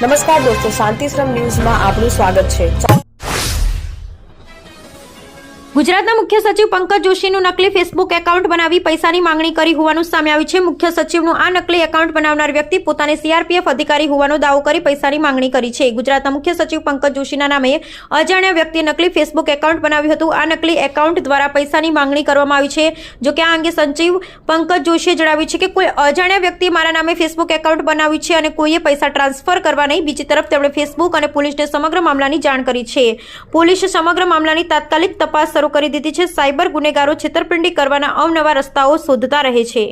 નમસ્કાર દોસ્તો, શાંતિશ્રમ ન્યૂઝમાં આપનું સ્વાગત છે। ગુજરાતના મુખ્ય સચિવ પંકજ જોશીનું નકલી ફેસબુક એકાઉન્ટ બનાવી પૈસાની માંગણી કરી હોવાનું સામે આવ્યું છે। મુખ્ય સચિવનું આ નકલી એકાઉન્ટ બનાવનાર વ્યક્તિ પોતાને સીઆરપીએફ અધિકારી હોવાનો દાવો કરી પૈસાની માંગણી કરી છે। ગુજરાતના મુખ્ય સચિવ પંકજ જોશીના નામે અજાણ્યા વ્યક્તિએ નકલી ફેસબુક એકાઉન્ટ બનાવ્યું હતું। આ નકલી એકાઉન્ટ દ્વારા પૈસાની માંગણી કરવામાં આવી છે। જો કે આ અંગે સચિવ પંકજ જોશીએ જણાવ્યું છે કે કોઈ અજાણ્યા વ્યક્તિએ મારા નામે ફેસબુક એકાઉન્ટ બનાવ્યું છે અને કોઈએ પૈસા ટ્રાન્સફર કરવા નહીં। બીજી તરફ તેમણે ફેસબુક અને પોલીસને સમગ્ર મામલાની જાણ કરી છે। પોલીસે સમગ્ર મામલાની તાત્કાલિક તપાસ શરૂ કરી દીધી છે। સાયબર ગુનેગારો છેતરપિંડી કરવાના અવનવા રસ્તાઓ શોધતા રહે છે।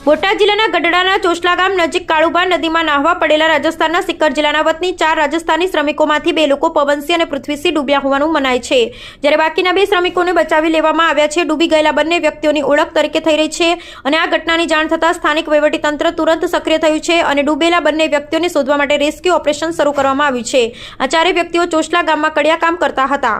બોટાદ જિલ્લાના ગઢડાના ચોસલા ગામ નજીક કાળુબા નદીમાં નાહવા પડેલા રાજસ્થાનના સિક્કર જિલ્લાના વતની 4 રાજસ્થાની શ્રમિકોમાંથી 2 લોકો પવનસિંહ અને પૃથ્વીસિંહ ડૂબ્યા હોવાનું મનાય છે, જ્યારે બાકીના 2 શ્રમિકોને બચાવી લેવામાં આવ્યા છે। ડૂબી ગયેલા બંને વ્યક્તિઓની ઓળખ તરીકે થઈ રહી છે અને આ ઘટનાની જાણ થતાં સ્થાનિક વહીવટીતંત્ર તુરંત સક્રિય થયું છે અને ડૂબેલા બંને વ્યક્તિઓને શોધવા માટે રેસ્ક્યુ ઓપરેશન શરૂ કરવામાં આવ્યું છે। આ 4 વ્યક્તિઓ ચોસલા ગામમાં કડિયા કામ કરતા હતા।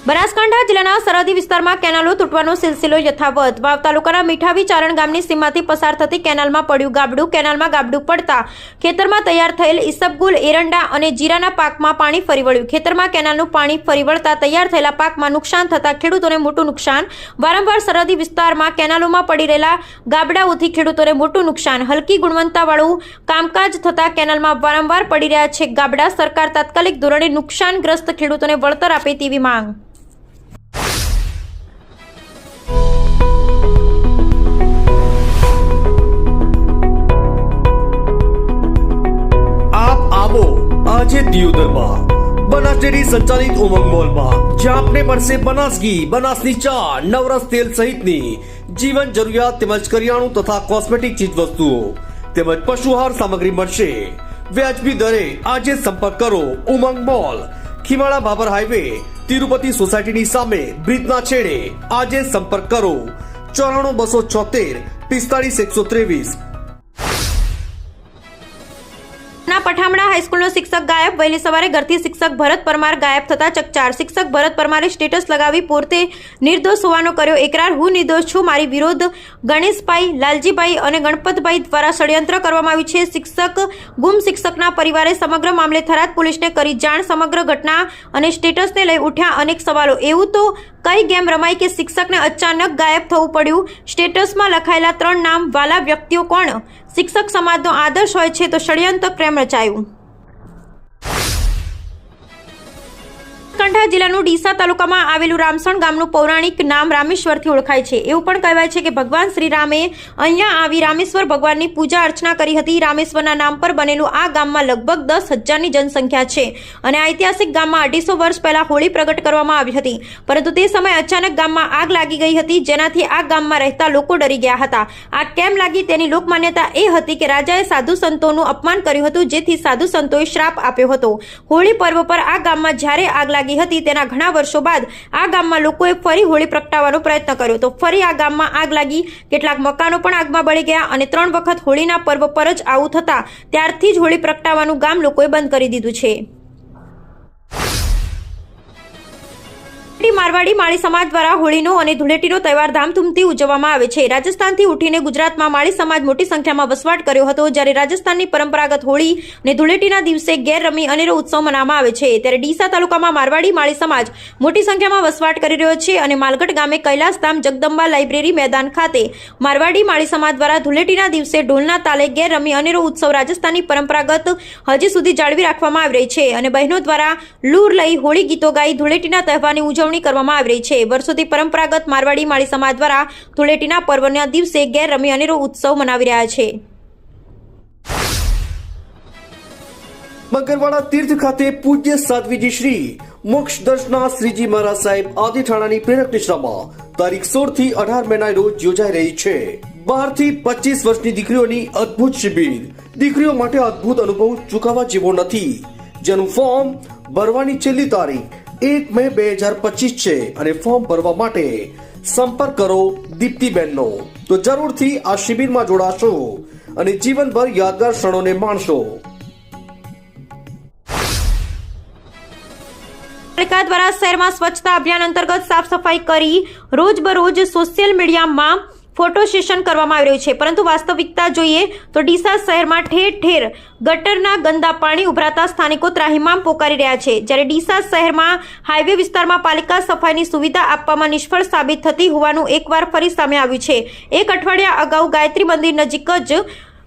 બનાસકાંઠા જિલ્લાના સરહદી વિસ્તારમાં કેનાલો તૂટવાનો સિલસિલો યથાવત। વાવ તાલુકાના મીઠાવી ચારણ ગામની સીમાથી પસાર થતી કેનાલમાં પડ્યું ગાબડું। કેનાલમાં ગાબડું પડતા ખેતરમાં તૈયાર થયેલ ઈસબગુલ, એરંડા અને જીરાના પાકમાં પાણી ફરી વળ્યું। ખેતરમાં કેનાલનું પાણી ફરી વળતા તૈયાર થયેલા પાકમાં નુકસાન થતા ખેડૂતોને મોટું નુકસાન। વારંવાર સરહદી વિસ્તારમાં કેનાલોમાં પડી રહેલા ગાબડાઓથી ખેડૂતોને મોટું નુકસાન। હલકી ગુણવત્તાવાળું કામકાજ થતા કેનાલમાં વારંવાર પડી રહ્યા છે ગાબડા। સરકાર તાત્કાલિક ધોરણે નુકસાનગ્રસ્ત ખેડૂતોને વળતર આપે તેવી માંગ। આજે દિયોદરમાં બનાસ ડેરી સંચાલિત ઉમંગ મોલમાં જ્યાં આપને મળશે બનાસ ઘી, બનાસની ચા, નવરસ તેલ સહિતની જીવન જરૂરિયાત તેમજ કરિયાણું તથા કોસ્મેટિક ચીજ વસ્તુઓ તેમજ પશુહાર સામગ્રી મળશે વ્યાજબી દરે। આજે સંપર્ક કરો ઉમંગ મોલ, ખીમાળા બાબર હાઈવે, તિરુપતિ સોસાયટીની સામે, બ્રિજના છેડે। આજે સંપર્ક કરો 94 276 45 123। પઠામણા હાઈસ્કૂલનો શિક્ષક ગાયબ। વહેલી સવારે ઘરથી શિક્ષક ભરત પરમાર ગાયબ થતા ચકચાર। શિક્ષક ભરત પરમારે સ્ટેટસ લગાવી પોતે નિર્દોષ હોવાનો કર્યો એકરાર। હું નિર્દોષ છું, મારી વિરોધ ગણેશભાઈ, લાલજીભાઈ અને ગણપતભાઈ દ્વારા ષડયંત્ર કરવામાં આવ્યું છે। શિક્ષક ગુમ શિક્ષકના પરિવારે સમગ્ર મામલે થરાદ પોલીસને કરી જાણ। સમગ્ર ઘટના અને સ્ટેટસને લઈ ઉઠ્યા અનેક સવાલો। એવું તો કઈ ગેમ રમાઈ કે શિક્ષકને અચાનક ગાયબ થવું પડ્યું? સ્ટેટસમાં લખાયેલા 3 નામ વાલા વ્યક્તિઓ કોણ? શિક્ષક સમાજનો આદર્શ હોય છે તો ષડયંત્ર કેમ રચાયું? બનાસકાંઠા જિલ્લાનું ડીસા તાલુકામાં આવેલું રામસણ ગામનું પૌરાણિક નામ રામેશ્વરથી ઓળખાય છે। એવું પણ કહેવાય છે કે ભગવાન શ્રી રામે અહીંયા આવી રામેશ્વર ભગવાનની પૂજા અર્ચના કરી હતી। રામેશ્વરના નામ પર બનેલું આ ગામમાં લગભગ 10,000ની જનસંખ્યા છે અને આ ઐતિહાસિક ગામમાં 250 વર્ષ પહેલા હોળી પ્રગટ કરવામાં આવી હતી, પરંતુ તે સમયે અચાનક ગામમાં આગ લાગી ગઈ હતી, જેનાથી આ ગામમાં રહેતા લોકો ડરી ગયા હતા। આગ કેમ લાગી તેની લોકમાન્યતા એ હતી કે રાજાએ સાધુ સંતોનું અપમાન કર્યું હતું, જેથી સાધુ સંતોએ શ્રાપ આપ્યો હતો। હોળી પર્વ પર આ ગામમાં જ્યારે આગ લાગી હતી તેના ઘણા વર્ષો બાદ આ ગામમાં લોકોએ ફરી હોળી પ્રગટાવવાનો પ્રયત્ન કર્યો તો ફરી આ ગામમાં આગ લાગી। કેટલાક મકાનો પણ આગમાં બળી ગયા અને 3 વખત હોળીના પર્વ પર જ આવું થતા ત્યારથી જ હોળી પ્રગટાવવાનું ગામ લોકોએ બંધ કરી દીધું છે। મારવાડી માળી સમાજ દ્વારા હોળીનો અને ધૂળેટીનો તહેવાર ધામધૂમથી ઉજવવામાં આવે છે। રાજસ્થાનથી ઉઠીને ગુજરાતમાં માળી સમાજ મોટી સંખ્યામાં વસવાટ કર્યો હતો, જ્યારે રાજસ્થાનની પરંપરાગત હોળી અને ધૂળેટીના દિવસે ગેર રમી અનેરો ઉત્સવ મનાવવામાં આવે છે, ત્યારે ડીસા તાલુકામાં મારવાડી માળી સમાજ મોટી સંખ્યામાં વસવાટ કરી રહ્યો છે અને માલગઢ ગામે કૈલાસધામ જગદંબા લાઇબ્રેરી મેદાન ખાતે મારવાડી માળી સમાજ દ્વારા ધૂળેટીના દિવસે ઢોલના તાલે ગેર રમી અનેરો ઉત્સવ રાજસ્થાનની પરંપરાગત હજી સુધી જાળવી રાખવામાં આવી રહી છે અને બહેનો દ્વારા લૂર લઈ હોળી ગીતો ગાઈ ધૂળેટીના તહેવારની ઉજવણી કરવામાં આવી રહી છે। વર્ષોથી પરંપરાગત મારવાડી માળી સમાજ દ્વારા ધૂળેટીના પર્વના દિવસે ગેર રમી અનેરો ઉત્સવ મનાવી રહ્યા છે। મગરવાડા તીર્થ ખાતે પૂજ્ય સાધ્વીજી શ્રી મોક્ષ દર્શના શ્રીજી મહારાજ સાહેબ આદિ ઠાણાની પ્રેરક નિશ્રામાં તારીખ 16 થી 18 મેના રોજ યોજાઈ રહી છે। 12 થી 25 વર્ષની દીકરીઓની અદ્ભુત શિબિર। દીકરીઓ માટે અદ્ભુત અનુભવ ચૂકવવા જેવો નથી, જેનું ફોર્મ ભરવાની છેલ્લી તારીખ 1 મે 2025 છે અને ફોર્મ ભરવા માટે સંપર્ક કરો દીપ્તિબેનનો। તો જરૂરથી આ શિબિરમાં જોડાશો અને જીવનભર યાદગાર ક્ષણોને માણશો। પાલિકા દ્વારા શહેરમાં સ્વચ્છતા અભિયાન અંતર્ગત સાફ સફાઈ કરી રોજબરોજ સોશિયલ મીડિયામાં ફોટો સેશન કરવામાં આવી રહ્યું છે, પરંતુ વાસ્તવિકતા જોઈએ તો ડીસા શહેરમાં ઠેર ઠેર ગટરના ગંદા પાણી ઉભરાતા સ્થાનિકો ત્રાહિમામ પોકારી રહ્યા છે. જ્યારે ડીસા શહેરમાં હાઈવે વિસ્તારમાં પાલિકા સફાઈની સુવિધા આપવામાં નિષ્ફળ સાબિત થતી હોવાનું એકવાર ફરી સામે આવ્યું છે. એક અઠવાડિયા અગાઉ ગાયત્રી મંદિર નજીક જ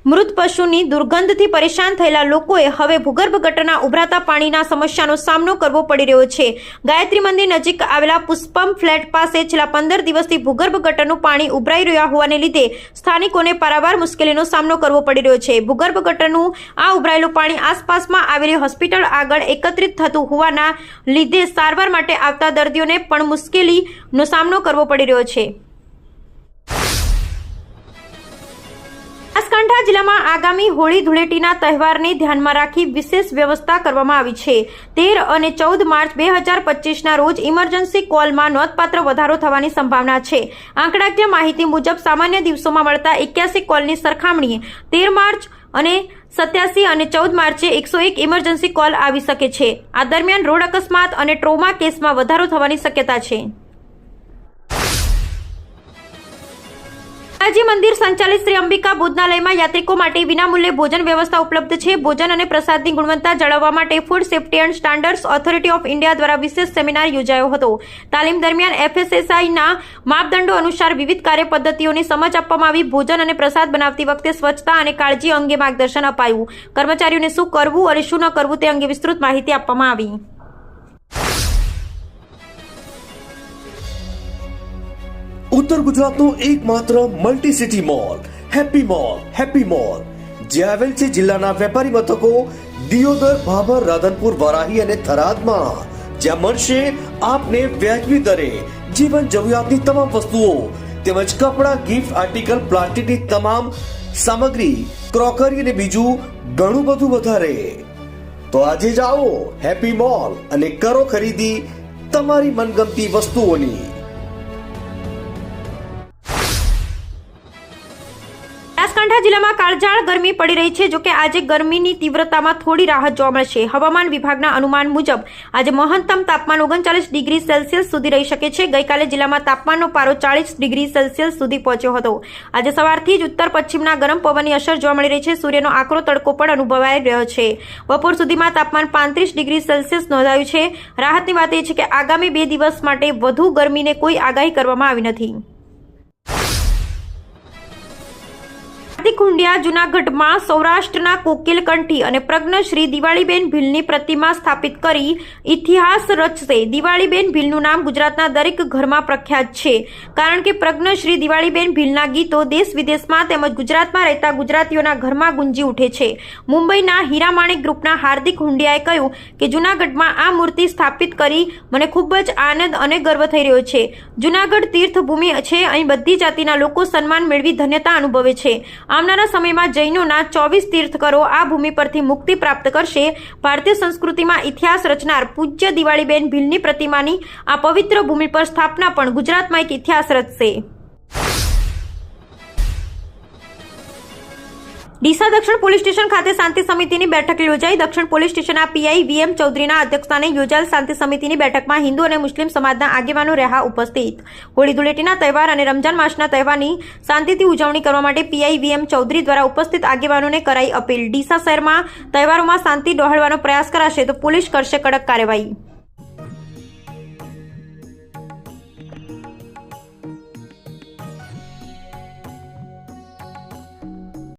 મૃત પશુની દુર્ગંધથી પરેશાન થયેલા લોકોએ હવે ભૂગર્ભ ગટરના ઉભરાતા પાણીના સમસ્યાનો સામનો કરવો પડી રહ્યો છે. ગાયત્રી મંદિર નજીક આવેલા પુષ્પમ ફ્લેટ પાસે છેલ્લા 15 દિવસથી ભૂગર્ભ ગટરનું પાણી ઉભરાઈ રહ્યા હોવાને લીધે સ્થાનિકોને પારાવાર મુશ્કેલીનો સામનો કરવો પડી રહ્યો છે. ભૂગર્ભ ગટરનું આ ઉભરાયેલું પાણી આસપાસમાં આવેલી હોસ્પિટલ આગળ એકત્રિત થતું હોવાના લીધે સારવાર માટે આવતા દર્દીઓને પણ મુશ્કેલીનો સામનો કરવો પડી રહ્યો છે. બનાસકાંઠા જિલ્લામાં આગામી હોળી ધૂળેટીના તહેવારને ધ્યાનમાં રાખી વિશેષ વ્યવસ્થા કરવામાં આવી છે. 13 અને 14 માર્ચ 2025ના રોજ ઇમરજન્સી કોલમાં નોંધપાત્ર વધારો થવાની સંભાવના છે. આંકડાકીય માહિતી મુજબ સામાન્ય દિવસોમાં મળતા 81 કોલની સરખામણીએ 13 માર્ચ અને 87 અને 14 માર્ચે 101 ઇમરજન્સી કોલ આવી શકે છે. આ દરમિયાન રોડ અકસ્માત અને ટ્રોમા કેસમાં વધારો થવાની શક્યતા છે. બાલાજી મંદિર સંચાલિત શ્રી અંબિકા ભોજનાલયમાં યાત્રિકો માટે વિનામૂલ્યે ભોજન વ્યવસ્થા ઉપલબ્ધ છે. ભોજન અને પ્રસાદની ગુણવત્તા જાળવવા માટે food safety and standards authority of India દ્વારા વિશેષ સેમિનાર યોજાયો હતો. તાલીમ દરમિયાન FSSAIના માપદંડો અનુસાર વિવિધ કાર્યપદ્ધતિઓની સમજ આપવામાં આવી. ભોજન અને પ્રસાદ બનાવતી વખતે સ્વચ્છતા અને કાળજી અંગે માર્ગદર્શન અપાયું. કર્મચારીઓને શું કરવું અને શું ન કરવું તે અંગે વિસ્તૃત માહિતી આપવામાં આવી. ઉત્તર ગુજરાતનું એકમાત્ર multi city mall happy mall જે આવેલ છે જિલ્લાના વેપારી મથકો દિયોદર, ભાભર, રાધનપુર, વરાહી અને થરાદમાં. જ્યાં મળશે આપને વ્યાજબી દરે જીવન જરૂરિયાતની તમામ વસ્તુઓ તેમજ કપડાં, ગિફ્ટ આર્ટિકલ, પ્લાસ્ટિકની તમામ સામગ્રી, ક્રોકરી અને બીજું ઘણું બધું વધારે. તો આજે જ આવો હેપી મોલ અને કરો ખરીદી તમારી મનગમતી વસ્તુઓની. બનાસકાંઠા જિલ્લામાં કાળઝાળ ગરમી પડી રહી છે. જોકે આજે ગરમીની તીવ્રતામાં થોડી રાહત જોવા મળશે. હવામાન વિભાગના અનુમાન મુજબ આજે મહત્તમ તાપમાન 39 ડિગ્રી સેલ્સિયસ સુધી રહી શકે છે. ગઈકાલે જિલ્લામાં તાપમાનનો પારો 40 ડિગ્રી સેલ્સિયસ સુધી પહોંચ્યો હતો. આજે સવારથી જ ઉત્તર પશ્ચિમના ગરમ પવનની અસર જોવા મળી રહી છે. સૂર્યનો આકરો તડકો પણ અનુભવાઈ રહ્યો છે. બપોર સુધીમાં તાપમાન 35 ડિગ્રી સેલ્સિયસ નોંધાયું છે. રાહતની વાત એ છે કે આગામી 2 દિવસ માટે વધુ ગરમીને કોઈ આગાહી કરવામાં આવી નથી. હાર્દિક હુંડિયા જૂનાગઢમાં સૌરાષ્ટ્રના કોકિલકંઠી અને પ્રજ્ઞશ્રી દિવાળીબેન ભીલની પ્રતિમા સ્થાપિત કરી ઇતિહાસ રચશે. દિવાળીબેન ભીલનું નામ ગુજરાતના દરેક ઘરમાં પ્રખ્યાત છે, કારણ કે પ્રજ્ઞશ્રી દિવાળીબેન ભીલના ગીતો દેશ વિદેશમાં તેમજ ગુજરાતમાં રહેતા ગુજરાતીઓના ઘરમાં ગુંજી ઉઠે છે. મુંબઈના હીરામાણિક ગ્રુપના હાર્દિક હુંડિયાએ કહ્યું કે જૂનાગઢમાં આ મૂર્તિ સ્થાપિત કરી મને ખૂબ જ આનંદ અને ગર્વ થઈ રહ્યો છે. જૂનાગઢ તીર્થભૂમિ છે. અહીં બધી જાતિના લોકો સન્માન મેળવી ધન્યતા અનુભવે છે. આવનારા સમયમાં જૈનોના 24 તીર્થકરો આ ભૂમિ પરથી મુક્તિ પ્રાપ્ત કરશે. ભારતીય સંસ્કૃતિમાં ઇતિહાસ રચનાર પૂજ્ય દિવાળીબેન ભીલની પ્રતિમાની આ પવિત્ર ભૂમિ પર સ્થાપના પણ ગુજરાતમાં એક ઇતિહાસ રચશે. ડીસા દક્ષિણ પોલીસ સ્ટેશન ખાતે શાંતિ સમિતિની બેઠક યોજાઈ. દક્ષિણ પોલીસ સ્ટેશનના પીઆઈ VM ચૌધરીના અધ્યક્ષસ્થાને યોજાયેલ શાંતિ સમિતિની બેઠકમાં હિન્દુ અને મુસ્લિમ સમાજના આગેવાનો રહ્યા ઉપસ્થિત. હોળી ધૂળેટીના તહેવાર અને રમજાન માસના તહેવારની શાંતિથી ઉજવણી કરવા માટે પીઆઈ VM ચૌધરી દ્વારા ઉપસ્થિત આગેવાનોને કરાઈ અપીલ. ડીસા શહેરમાં તહેવારોમાં શાંતિ ડહોળવાનો પ્રયાસ કરાશે તો પોલીસ કરશે કડક કાર્યવાહી.